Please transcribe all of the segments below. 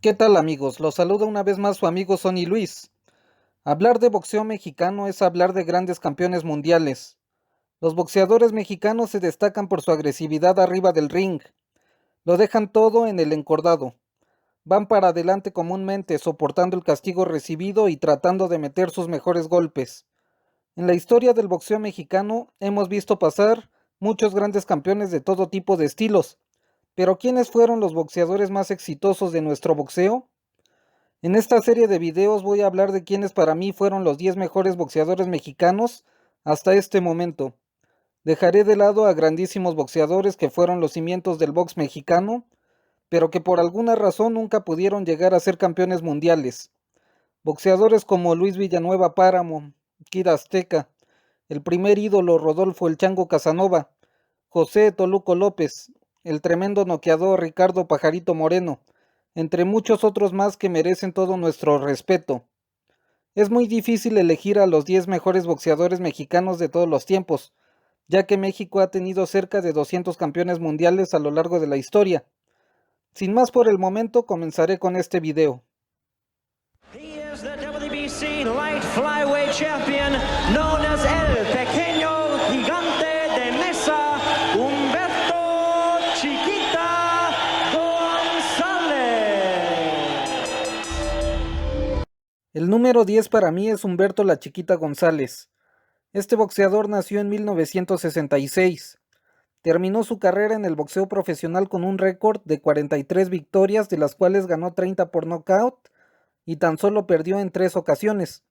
¿Qué tal amigos? Los saluda una vez más su amigo Sonny Luis. Hablar de boxeo mexicano es hablar de grandes campeones mundiales. Los boxeadores mexicanos se destacan por su agresividad arriba del ring. Lo dejan todo en el encordado. Van para adelante comúnmente, soportando el castigo recibido y tratando de meter sus mejores golpes. En la historia del boxeo mexicano hemos visto pasar muchos grandes campeones de todo tipo de estilos. Pero ¿quiénes fueron los boxeadores más exitosos de nuestro boxeo? En esta serie de videos voy a hablar de quienes para mí fueron los 10 mejores boxeadores mexicanos hasta este momento. Dejaré de lado a grandísimos boxeadores que fueron los cimientos del box mexicano, pero que por alguna razón nunca pudieron llegar a ser campeones mundiales. Boxeadores como Luis Villanueva Páramo, Kid Azteca, el primer ídolo Rodolfo El Chango Casanova, José Toluco López, el tremendo noqueador Ricardo Pajarito Moreno, entre muchos otros más que merecen todo nuestro respeto. Es muy difícil elegir a los 10 mejores boxeadores mexicanos de todos los tiempos, ya que México ha tenido cerca de 200 campeones mundiales a lo largo de la historia. Sin más por el momento, comenzaré con este video. He is the WBC light flyweight champion, known as El Pequeño Gigante de Mesa, Humberto Chiquita González. El número 10 para mí es Humberto La Chiquita González. Este boxeador nació en 1966. Terminó su carrera en el boxeo profesional con un récord de 43 victorias, de las cuales ganó 30 por nocaut y tan solo perdió en 3 ocasiones.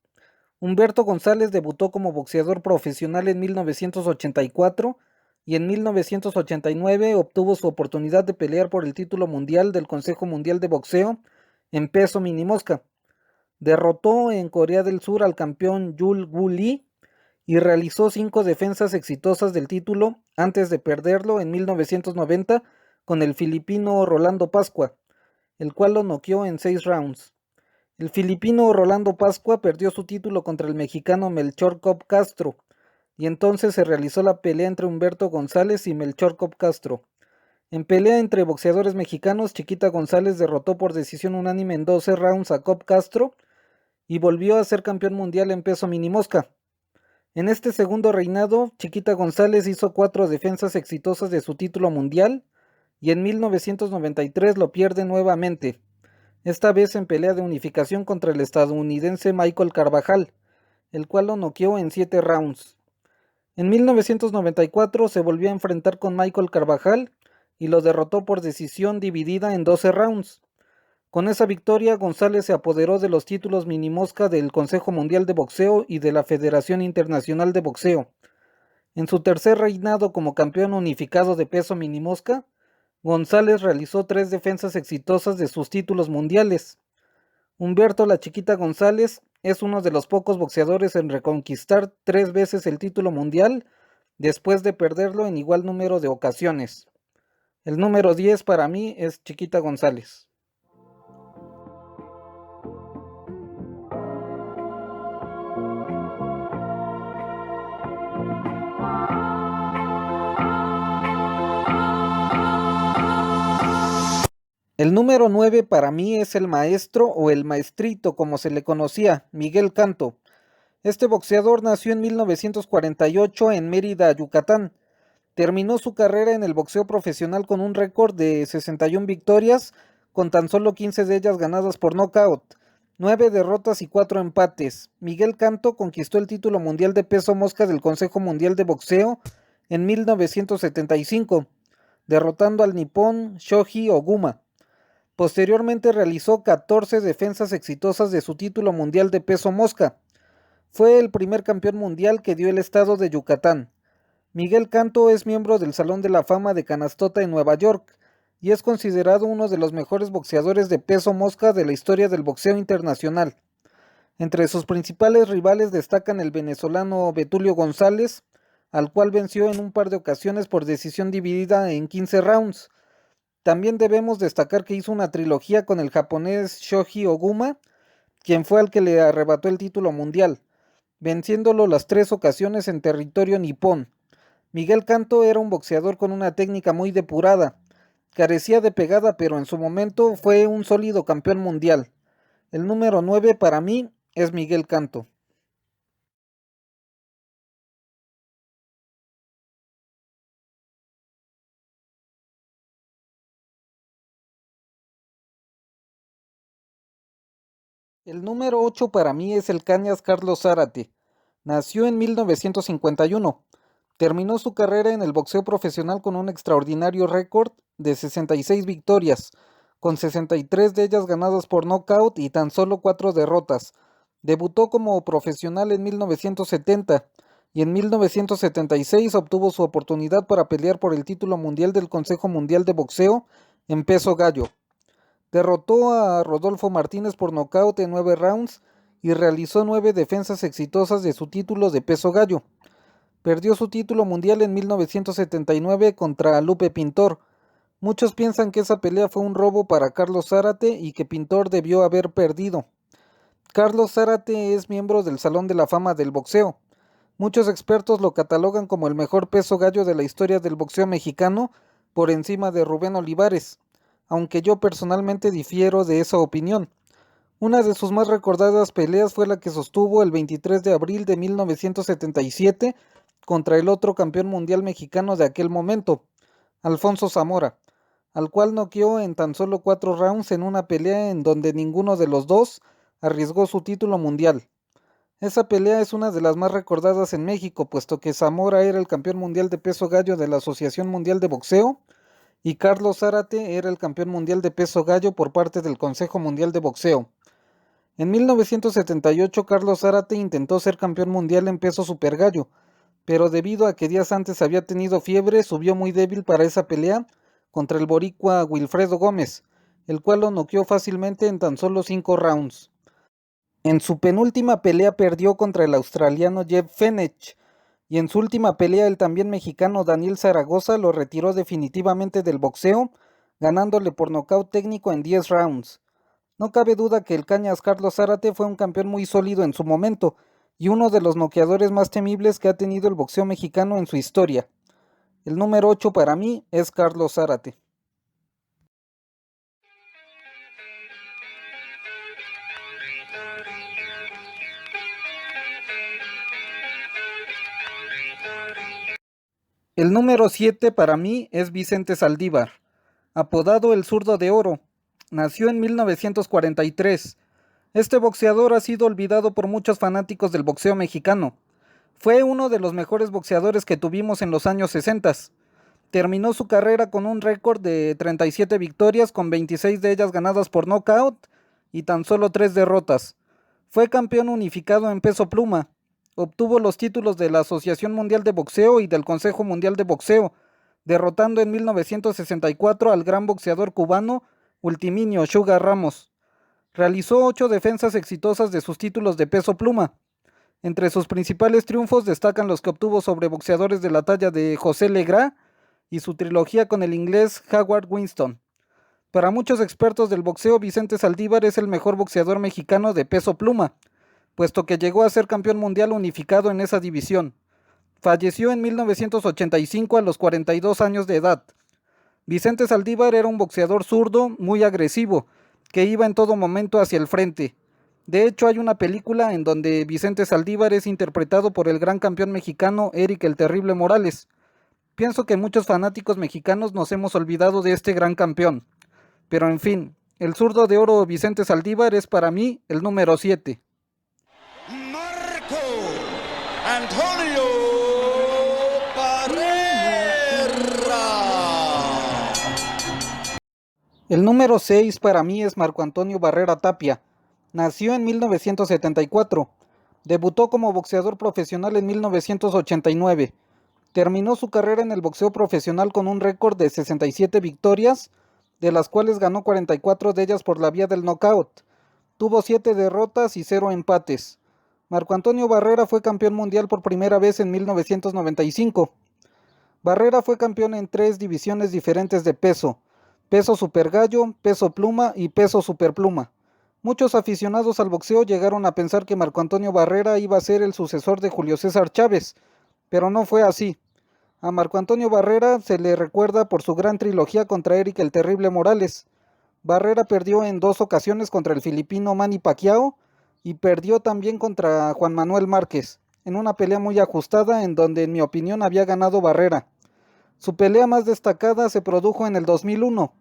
Humberto González debutó como boxeador profesional en 1984 y en 1989 obtuvo su oportunidad de pelear por el título mundial del Consejo Mundial de Boxeo en peso minimosca. Derrotó en Corea del Sur al campeón Yul Woo Lee y realizó 5 defensas exitosas del título antes de perderlo en 1990 con el filipino Rolando Pascua, el cual lo noqueó en 6 rounds. El filipino Rolando Pascua perdió su título contra el mexicano Melchor Cop Castro, y entonces se realizó la pelea entre Humberto González y Melchor Cop Castro. En pelea entre boxeadores mexicanos, Chiquita González derrotó por decisión unánime en 12 rounds a Cop Castro y volvió a ser campeón mundial en peso minimosca. En este segundo reinado, Chiquita González hizo 4 defensas exitosas de su título mundial y en 1993 lo pierde nuevamente, esta vez en pelea de unificación contra el estadounidense Michael Carvajal, el cual lo noqueó en 7 rounds. En 1994 se volvió a enfrentar con Michael Carvajal y lo derrotó por decisión dividida en 12 rounds. Con esa victoria, González se apoderó de los títulos minimosca del Consejo Mundial de Boxeo y de la Federación Internacional de Boxeo. En su tercer reinado como campeón unificado de peso minimosca, González realizó 3 defensas exitosas de sus títulos mundiales. Humberto La Chiquita González es uno de los pocos boxeadores en reconquistar 3 veces el título mundial después de perderlo en igual número de ocasiones. El número 10 para mí es Chiquita González. El número 9 para mí es el maestro o el maestrito, como se le conocía, Miguel Canto. Este boxeador nació en 1948 en Mérida, Yucatán. Terminó su carrera en el boxeo profesional con un récord de 61 victorias, con tan solo 15 de ellas ganadas por nocaut, 9 derrotas y 4 empates. Miguel Canto conquistó el título mundial de peso mosca del Consejo Mundial de Boxeo en 1975, derrotando al nipón Shoji Oguma. Posteriormente realizó 14 defensas exitosas de su título mundial de peso mosca. Fue el primer campeón mundial que dio el estado de Yucatán. Miguel Canto es miembro del Salón de la Fama de Canastota en Nueva York y es considerado uno de los mejores boxeadores de peso mosca de la historia del boxeo internacional. Entre sus principales rivales destacan el venezolano Betulio González, al cual venció en un par de ocasiones por decisión dividida en 15 rounds. También debemos destacar que hizo una trilogía con el japonés Shoji Oguma, quien fue al que le arrebató el título mundial, venciéndolo las 3 ocasiones en territorio nipón. Miguel Canto era un boxeador con una técnica muy depurada, Carecía de pegada, pero en su momento fue un sólido campeón mundial. El número 9 para mí es Miguel Canto. El número 8 para mí es el Cañas Carlos Zárate. Nació en 1951. Terminó su carrera en el boxeo profesional con un extraordinario récord de 66 victorias, con 63 de ellas ganadas por nocaut y tan solo 4 derrotas. Debutó como profesional en 1970 y en 1976 obtuvo su oportunidad para pelear por el título mundial del Consejo Mundial de Boxeo en peso gallo. Derrotó a Rodolfo Martínez por nocaut en 9 rounds y realizó 9 defensas exitosas de su título de peso gallo. Perdió su título mundial en 1979 contra Lupe Pintor. Muchos piensan que esa pelea fue un robo para Carlos Zárate y que Pintor debió haber perdido. Carlos Zárate es miembro del Salón de la Fama del Boxeo. Muchos expertos lo catalogan como el mejor peso gallo de la historia del boxeo mexicano, por encima de Rubén Olivares, aunque yo personalmente difiero de esa opinión. Una de sus más recordadas peleas fue la que sostuvo el 23 de abril de 1977 contra el otro campeón mundial mexicano de aquel momento, Alfonso Zamora, al cual noqueó en tan solo 4 rounds en una pelea en donde ninguno de los dos arriesgó su título mundial. Esa pelea es una de las más recordadas en México, puesto que Zamora era el campeón mundial de peso gallo de la Asociación Mundial de Boxeo y Carlos Zárate era el campeón mundial de peso gallo por parte del Consejo Mundial de Boxeo. En 1978 Carlos Zárate intentó ser campeón mundial en peso supergallo, pero debido a que días antes había tenido fiebre, subió muy débil para esa pelea contra el boricua Wilfredo Gómez, el cual lo noqueó fácilmente en tan solo 5 rounds. En su penúltima pelea perdió contra el australiano Jeff Fenech, y en su última pelea el también mexicano Daniel Zaragoza lo retiró definitivamente del boxeo, ganándole por nocaut técnico en 10 rounds. No cabe duda que el Cañas Carlos Zárate fue un campeón muy sólido en su momento, y uno de los noqueadores más temibles que ha tenido el boxeo mexicano en su historia. El número 8 para mí es Carlos Zárate. El número 7 para mí es Vicente Saldívar, apodado el Zurdo de Oro. Nació en 1943. Este boxeador ha sido olvidado por muchos fanáticos del boxeo mexicano. Fue uno de los mejores boxeadores que tuvimos en los años 60. Terminó su carrera con un récord de 37 victorias, con 26 de ellas ganadas por nocaut y tan solo 3 derrotas. Fue campeón unificado en peso pluma. Obtuvo los títulos de la Asociación Mundial de Boxeo y del Consejo Mundial de Boxeo, derrotando en 1964 al gran boxeador cubano Ultiminio Sugar Ramos. Realizó 8 defensas exitosas de sus títulos de peso pluma. Entre sus principales triunfos destacan los que obtuvo sobre boxeadores de la talla de José Legras y su trilogía con el inglés Howard Winston. Para muchos expertos del boxeo, Vicente Saldívar es el mejor boxeador mexicano de peso pluma, puesto que llegó a ser campeón mundial unificado en esa división. Falleció en 1985 a los 42 años de edad. Vicente Saldívar era un boxeador zurdo muy agresivo, que iba en todo momento hacia el frente. De hecho, hay una película en donde Vicente Saldívar es interpretado por el gran campeón mexicano Eric el Terrible Morales. Pienso que muchos fanáticos mexicanos nos hemos olvidado de este gran campeón. Pero en fin, el Zurdo de Oro Vicente Saldívar es para mí el número 7. Marco Antonio Barrera. El número 6 para mí es Marco Antonio Barrera Tapia. Nació en 1974. Debutó como boxeador profesional en 1989. Terminó su carrera en el boxeo profesional con un récord de 67 victorias, de las cuales ganó 44 de ellas por la vía del knockout. Tuvo 7 derrotas y 0 empates. Marco Antonio Barrera fue campeón mundial por primera vez en 1995. Barrera fue campeón en 3 divisiones diferentes de peso: peso supergallo, peso pluma y peso superpluma. Muchos aficionados al boxeo llegaron a pensar que Marco Antonio Barrera iba a ser el sucesor de Julio César Chávez, pero no fue así. A Marco Antonio Barrera se le recuerda por su gran trilogía contra Eric el Terrible Morales. Barrera perdió en 2 ocasiones contra el filipino Manny Pacquiao y perdió también contra Juan Manuel Márquez, en una pelea muy ajustada en donde en mi opinión había ganado Barrera. Su pelea más destacada se produjo en el 2001,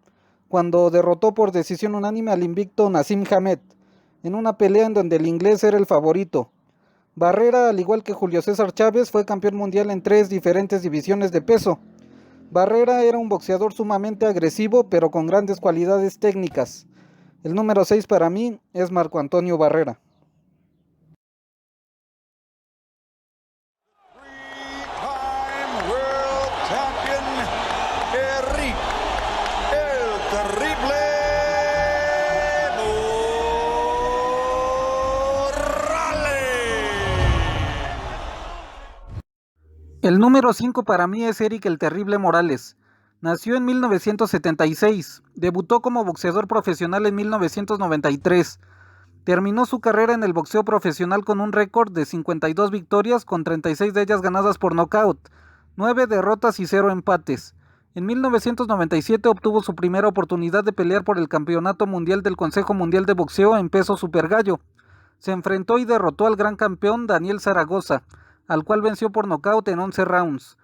cuando derrotó por decisión unánime al invicto Naseem Hamed, en una pelea en donde el inglés era el favorito. Barrera, al igual que Julio César Chávez, fue campeón mundial en 3 diferentes divisiones de peso. Barrera era un boxeador sumamente agresivo, pero con grandes cualidades técnicas. El número 6 para mí es Marco Antonio Barrera. Three-time world champion Eric el Terrible Morales. El número 5 para mí es Eric el Terrible Morales. Nació en 1976, debutó como boxeador profesional en 1993. Terminó su carrera en el boxeo profesional con un récord de 52 victorias, con 36 de ellas ganadas por nocaut, 9 derrotas y 0 empates. En 1997 obtuvo su primera oportunidad de pelear por el Campeonato Mundial del Consejo Mundial de Boxeo en peso supergallo. Se enfrentó y derrotó al gran campeón Daniel Zaragoza, al cual venció por nocaut en 11 rounds.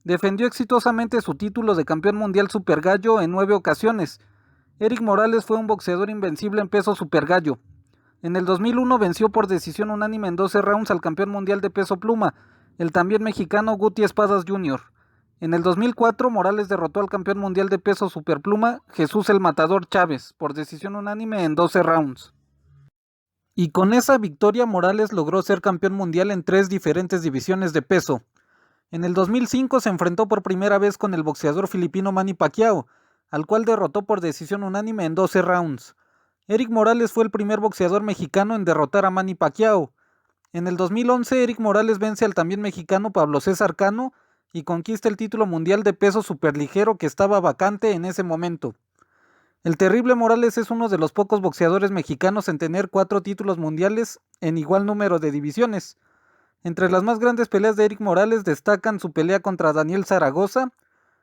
Defendió exitosamente su título de campeón mundial supergallo en 9 ocasiones. Eric Morales fue un boxeador invencible en peso supergallo. En el 2001 venció por decisión unánime en 12 rounds al campeón mundial de peso pluma, el también mexicano Guti Espadas Jr. En el 2004 Morales derrotó al campeón mundial de peso superpluma Jesús el Matador Chávez por decisión unánime en 12 rounds. Y con esa victoria Morales logró ser campeón mundial en 3 diferentes divisiones de peso. En el 2005 se enfrentó por primera vez con el boxeador filipino Manny Pacquiao, al cual derrotó por decisión unánime en 12 rounds. Eric Morales fue el primer boxeador mexicano en derrotar a Manny Pacquiao. En el 2011 Eric Morales vence al también mexicano Pablo César Cano y conquista el título mundial de peso superligero que estaba vacante en ese momento. El Terrible Morales es uno de los pocos boxeadores mexicanos en tener 4 títulos mundiales en igual número de divisiones. Entre las más grandes peleas de Eric Morales destacan su pelea contra Daniel Zaragoza,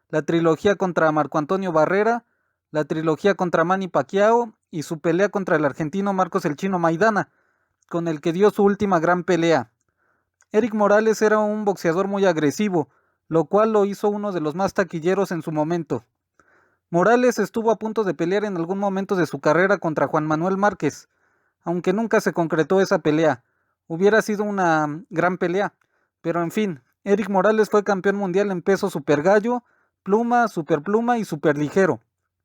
la trilogía contra Marco Antonio Barrera, la trilogía contra Manny Pacquiao y su pelea contra el argentino Marcos el Chino Maidana, con el que dio su última gran pelea. Eric Morales era un boxeador muy agresivo, lo cual lo hizo uno de los más taquilleros en su momento. Morales estuvo a punto de pelear en algún momento de su carrera contra Juan Manuel Márquez, aunque nunca se concretó esa pelea. Hubiera sido una gran pelea, pero en fin, Eric Morales fue campeón mundial en peso supergallo, pluma, superpluma y superligero.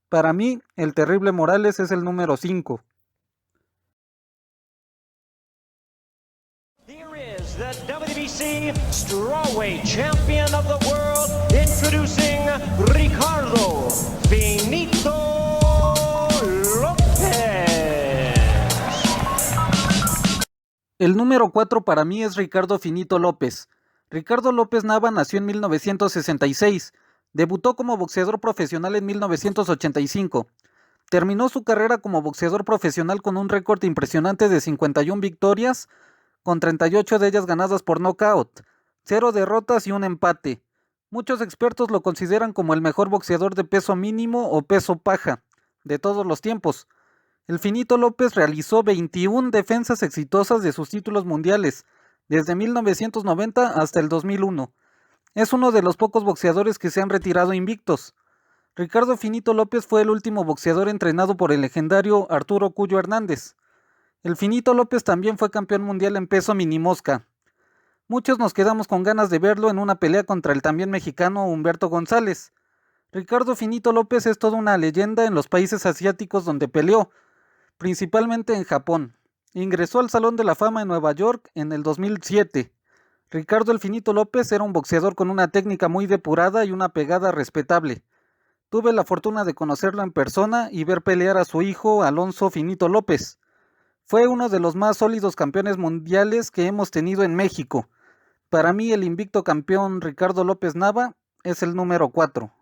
Para mí, el Terrible Morales es el número 5. Here is the WBC Strawweight Champion of the World, introducing Ricardo Finito López. El número 4 para mí es Ricardo Finito López. Ricardo López Nava nació en 1966. Debutó como boxeador profesional en 1985. Terminó su carrera como boxeador profesional con un récord impresionante de 51 victorias, con 38 de ellas ganadas por nocaut, 0 derrotas y un empate. Muchos expertos lo consideran como el mejor boxeador de peso mínimo o peso paja de todos los tiempos. El Finito López realizó 21 defensas exitosas de sus títulos mundiales, desde 1990 hasta el 2001. Es uno de los pocos boxeadores que se han retirado invictos. Ricardo Finito López fue el último boxeador entrenado por el legendario Arturo Cuyo Hernández. El Finito López también fue campeón mundial en peso minimosca. Muchos nos quedamos con ganas de verlo en una pelea contra el también mexicano Humberto González. Ricardo Finito López es toda una leyenda en los países asiáticos donde peleó, principalmente en Japón. Ingresó al Salón de la Fama en Nueva York en el 2007. Ricardo el Finito López era un boxeador con una técnica muy depurada y una pegada respetable. Tuve la fortuna de conocerlo en persona y ver pelear a su hijo Alonso Finito López. Fue uno de los más sólidos campeones mundiales que hemos tenido en México. Para mí el invicto campeón Ricardo López Nava es el número 4.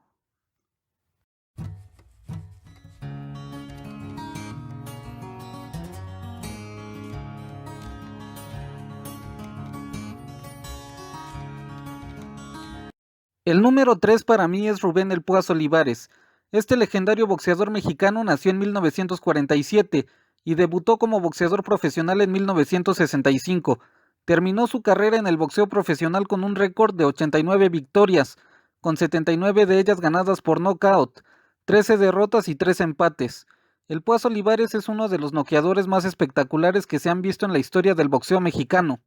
El número 3 para mí es Rubén El Púas Olivares. Este legendario boxeador mexicano nació en 1947 y debutó como boxeador profesional en 1965. Terminó su carrera en el boxeo profesional con un récord de 89 victorias, con 79 de ellas ganadas por nocaut, 13 derrotas y 3 empates. El Púas Olivares es uno de los noqueadores más espectaculares que se han visto en la historia del boxeo mexicano.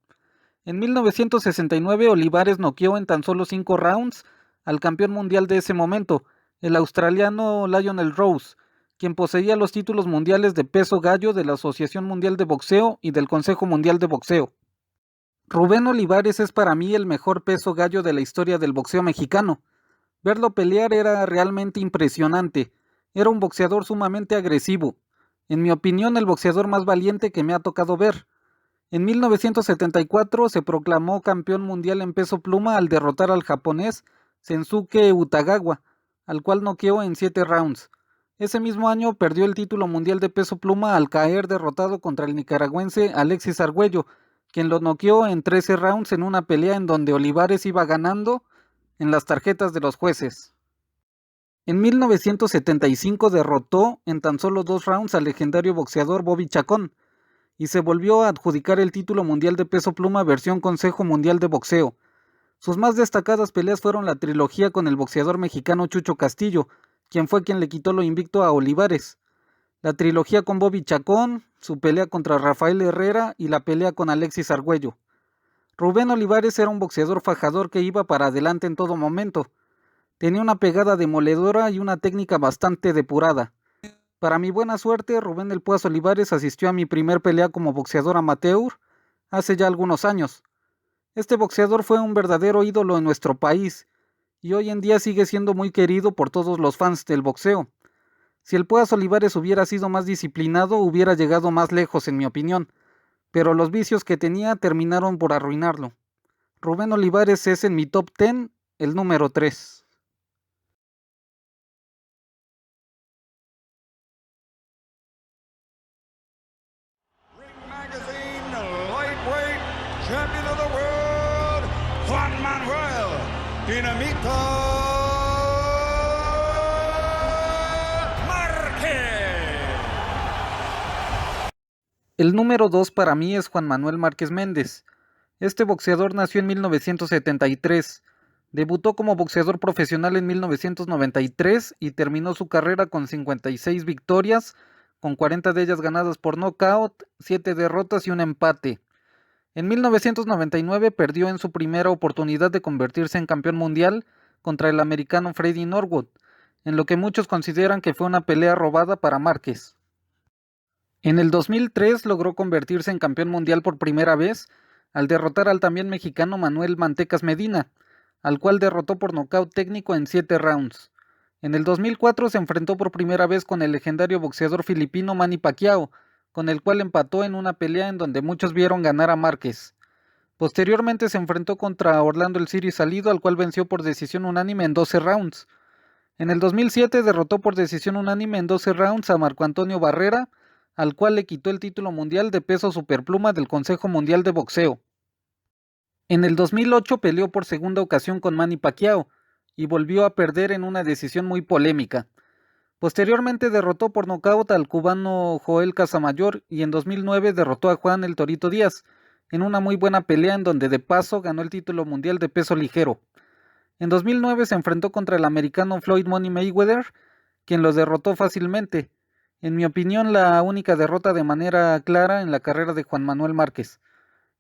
En 1969, Olivares noqueó en tan solo 5 rounds al campeón mundial de ese momento, el australiano Lionel Rose, quien poseía los títulos mundiales de peso gallo de la Asociación Mundial de Boxeo y del Consejo Mundial de Boxeo. Rubén Olivares es para mí el mejor peso gallo de la historia del boxeo mexicano. Verlo pelear era realmente impresionante. Era un boxeador sumamente agresivo. En mi opinión, el boxeador más valiente que me ha tocado ver. En 1974 se proclamó campeón mundial en peso pluma al derrotar al japonés Sensuke Utagawa, al cual noqueó en 7 rounds. Ese mismo año perdió el título mundial de peso pluma al caer derrotado contra el nicaragüense Alexis Argüello, quien lo noqueó en 13 rounds en una pelea en donde Olivares iba ganando en las tarjetas de los jueces. En 1975 derrotó en tan solo 2 rounds al legendario boxeador Bobby Chacón, y se volvió a adjudicar el título mundial de peso pluma versión Consejo Mundial de Boxeo. Sus más destacadas peleas fueron la trilogía con el boxeador mexicano Chucho Castillo, quien fue quien le quitó lo invicto a Olivares, la trilogía con Bobby Chacón, su pelea contra Rafael Herrera y la pelea con Alexis Argüello. Rubén Olivares era un boxeador fajador que iba para adelante en todo momento. Tenía una pegada demoledora y una técnica bastante depurada. Para mi buena suerte, Rubén El Púas Olivares asistió a mi primer pelea como boxeador amateur hace ya algunos años. Este boxeador fue un verdadero ídolo en nuestro país y hoy en día sigue siendo muy querido por todos los fans del boxeo. Si el Púas Olivares hubiera sido más disciplinado, hubiera llegado más lejos en mi opinión, pero los vicios que tenía terminaron por arruinarlo. Rubén Olivares es en mi top 10 el número 3. Champion of the world, Juan Manuel Dinamita Márquez. El número 2 para mí es Juan Manuel Márquez Méndez. Este boxeador nació en 1973. Debutó como boxeador profesional en 1993 y terminó su carrera con 56 victorias, con 40 de ellas ganadas por nocaut, 7 derrotas y un empate. En 1999 perdió en su primera oportunidad de convertirse en campeón mundial contra el americano Freddie Norwood, en lo que muchos consideran que fue una pelea robada para Márquez. En el 2003 logró convertirse en campeón mundial por primera vez al derrotar al también mexicano Manuel Mantecas Medina, al cual derrotó por nocaut técnico en 7 rounds. En el 2004 se enfrentó por primera vez con el legendario boxeador filipino Manny Pacquiao, con el cual empató en una pelea en donde muchos vieron ganar a Márquez. Posteriormente se enfrentó contra Orlando El Cirio Salido, al cual venció por decisión unánime en 12 rounds. En el 2007 derrotó por decisión unánime en 12 rounds a Marco Antonio Barrera, al cual le quitó el título mundial de peso superpluma del Consejo Mundial de Boxeo. En el 2008 peleó por segunda ocasión con Manny Pacquiao y volvió a perder en una decisión muy polémica. Posteriormente derrotó por nocaut al cubano Joel Casamayor y en 2009 derrotó a Juan El Torito Díaz en una muy buena pelea en donde de paso ganó el título mundial de peso ligero. En 2009 se enfrentó contra el americano Floyd Money Mayweather, quien lo derrotó fácilmente. En mi opinión, la única derrota de manera clara en la carrera de Juan Manuel Márquez.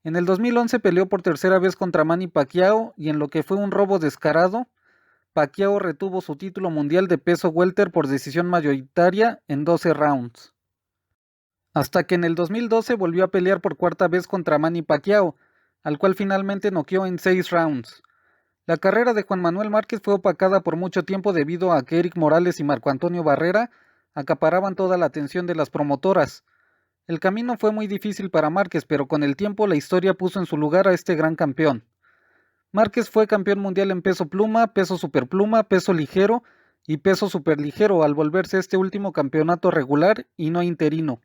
En el 2011 peleó por tercera vez contra Manny Pacquiao y en lo que fue un robo descarado, Pacquiao retuvo su título mundial de peso welter por decisión mayoritaria en 12 rounds. Hasta que en el 2012 volvió a pelear por cuarta vez contra Manny Pacquiao, al cual finalmente noqueó en 6 rounds. La carrera de Juan Manuel Márquez fue opacada por mucho tiempo debido a que Eric Morales y Marco Antonio Barrera acaparaban toda la atención de las promotoras. El camino fue muy difícil para Márquez, pero con el tiempo la historia puso en su lugar a este gran campeón. Márquez fue campeón mundial en peso pluma, peso superpluma, peso ligero y peso superligero al volverse este último campeonato regular y no interino.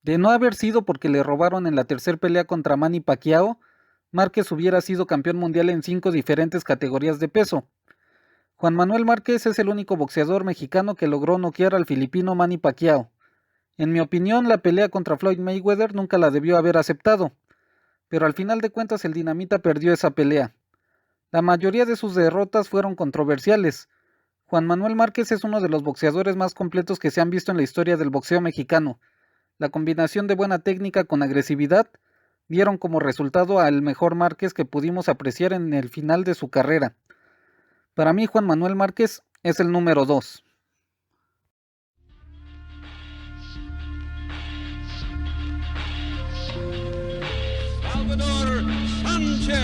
De no haber sido porque le robaron en la tercera pelea contra Manny Pacquiao, Márquez hubiera sido campeón mundial en 5 diferentes categorías de peso. Juan Manuel Márquez es el único boxeador mexicano que logró noquear al filipino Manny Pacquiao. En mi opinión, la pelea contra Floyd Mayweather nunca la debió haber aceptado, pero al final de cuentas el Dinamita perdió esa pelea. La mayoría de sus derrotas fueron controversiales. Juan Manuel Márquez es uno de los boxeadores más completos que se han visto en la historia del boxeo mexicano. La combinación de buena técnica con agresividad dieron como resultado al mejor Márquez que pudimos apreciar en el final de su carrera. Para mí, Juan Manuel Márquez es el número 2. Salvador Sánchez.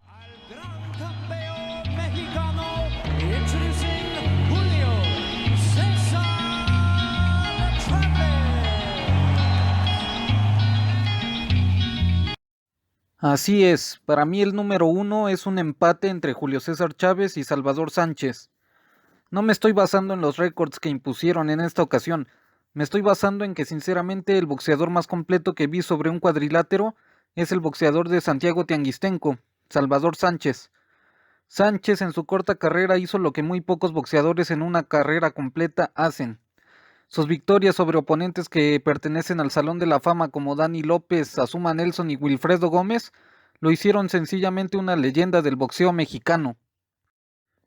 Al gran campeón mexicano, introducing Julio César Chávez. Así es, para mí el número 1 es un empate entre Julio César Chávez y Salvador Sánchez. No me estoy basando en los récords que impusieron en esta ocasión, me estoy basando en que sinceramente el boxeador más completo que vi sobre un cuadrilátero es el boxeador de Santiago Tianguistenco, Salvador Sánchez. Sánchez en su corta carrera hizo lo que muy pocos boxeadores en una carrera completa hacen. Sus victorias sobre oponentes que pertenecen al Salón de la Fama como Dani López, Azuma Nelson y Wilfredo Gómez lo hicieron sencillamente una leyenda del boxeo mexicano.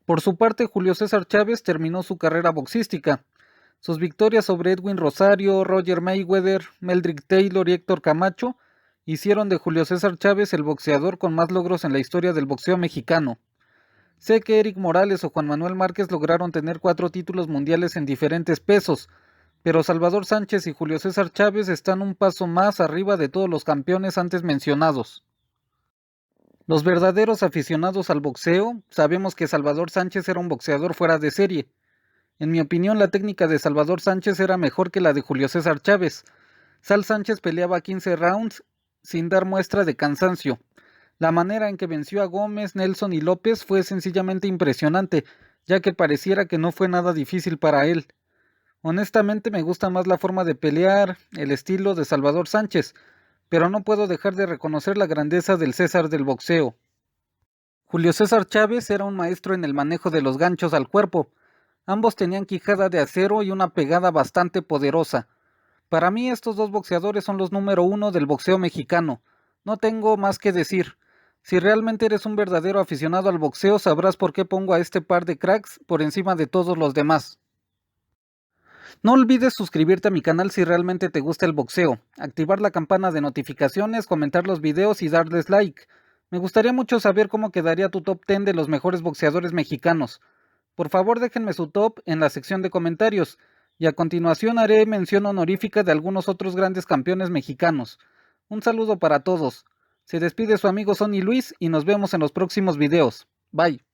Por su parte, Julio César Chávez terminó su carrera boxística. Sus victorias sobre Edwin Rosario, Roger Mayweather, Meldrick Taylor y Héctor Camacho hicieron de Julio César Chávez el boxeador con más logros en la historia del boxeo mexicano. Sé que Eric Morales o Juan Manuel Márquez lograron tener 4 títulos mundiales en diferentes pesos, pero Salvador Sánchez y Julio César Chávez están un paso más arriba de todos los campeones antes mencionados. Los verdaderos aficionados al boxeo sabemos que Salvador Sánchez era un boxeador fuera de serie. En mi opinión, la técnica de Salvador Sánchez era mejor que la de Julio César Chávez. Sal Sánchez peleaba 15 rounds sin dar muestra de cansancio. La manera en que venció a Gómez, Nelson y López fue sencillamente impresionante, ya que pareciera que no fue nada difícil para él. Honestamente me gusta más la forma de pelear, el estilo de Salvador Sánchez, pero no puedo dejar de reconocer la grandeza del César del boxeo. Julio César Chávez era un maestro en el manejo de los ganchos al cuerpo. Ambos tenían quijada de acero y una pegada bastante poderosa. Para mí estos dos boxeadores son los número 1 del boxeo mexicano. No tengo más que decir. Si realmente eres un verdadero aficionado al boxeo, sabrás por qué pongo a este par de cracks por encima de todos los demás. No olvides suscribirte a mi canal si realmente te gusta el boxeo, activar la campana de notificaciones, comentar los videos y darles like. Me gustaría mucho saber cómo quedaría tu top 10 de los mejores boxeadores mexicanos. Por favor déjenme su top en la sección de comentarios, y a continuación haré mención honorífica de algunos otros grandes campeones mexicanos. Un saludo para todos. Se despide su amigo Sonny Luis y nos vemos en los próximos videos. Bye.